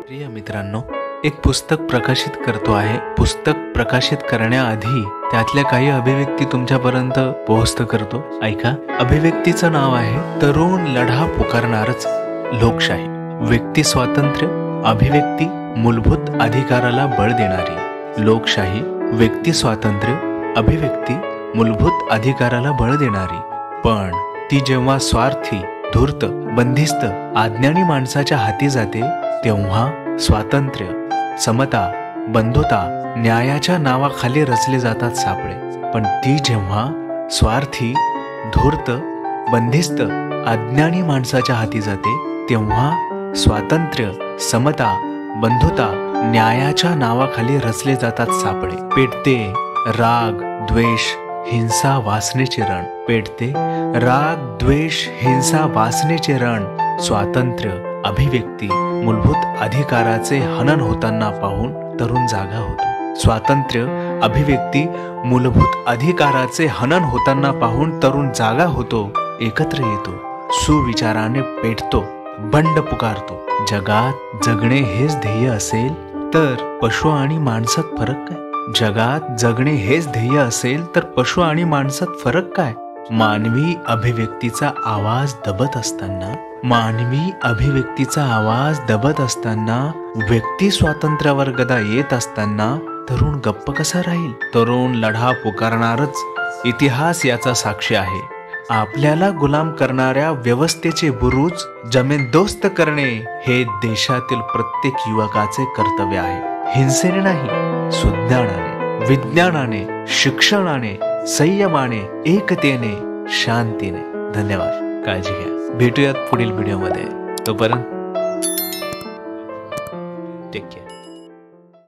प्रिय मित्रांनो, एक पुस्तक प्रकाशित करतो आहे। पुस्तक प्रकाशित करण्याआधी त्यातल्या काही अभिव्यक्ती तुमच्यापर्यंत पोहोचत करतो। ऐका, अभिव्यक्तीचं नाव आहे तरुण लढा पुकारणारच लोकशाही। व्यक्ती स्वातंत्र्य, अभिव्यक्ती मूलभूत अधिकाराला बळ देणारी लोकशाही। व्यक्ती स्वातंत्र्य, अभिव्यक्ती मूलभूत अधिकाराला बळ देणारी, पण ती जेव्हा स्वार्थी, धूर्त, बंदिस्त, अज्ञानी माणसाच्या हाती जाते तेव्हा स्वातंत्र्य, समता, बंधुता, न्यायाच्या नावाखाली रचले जातात सापळे। पण ती जेव्हा स्वार्थी, धूर्त, बंदिस्त, अज्ञानी माणसाच्या हाती जाते तेव्हा स्वातंत्र्य, समता, बंधुता, न्यायाच्या नावाखाली रचले जातात सापळे। पेटते राग, द्वेष, हिंसा, वासनेचे रण। पेटते राग, द्वेष, हिंसा, वासनेचे रण। स्वातंत्र्य, अभिव्यक्ती, मूलभूत अधिकाराचे हनन होताना पाहून तरुण जागा होतो। स्वातंत्र्य, अभिव्यक्ती, मूलभूत अधिकाराचे हनन होताना पाहून तरुण जागा होतो, एकत्र येतो, सुविचाराने पेटतो, बंड पुकारतो। जगात जगणे हेच ध्येय असेल तर पशु आणि माणसात फरक काय? जगात जगणे हेच ध्येय असेल तर पशु आणि माणसात फरक काय? मानवी अभिव्यक्तीचा आवाज दबत असताना, मानवी अभिव्यक्तीचा आवाज दबत असताना, व्यक्ती स्वातंत्र्यावर गदा येत असताना तरुण गप्प कसा राहील? तरुण लढा पुकारणारच इतिहास याचा साक्षी आहे। आपल्याला गुलाम करणाऱ्या व्यवस्थेचे बुरुज जमीनदोस्त करणे हे देशातील प्रत्येक युवकाचे कर्तव्य आहे। हिंसेने नाही, सुज्ञानाने, विज्ञानाने, शिक्षणाने, संयमाने, एकतेने, शांतीने। धन्यवाद, काळजी घ्या, भेटूयात पुढील व्हिडिओमध्ये। तोपर्यंत टेक केअर।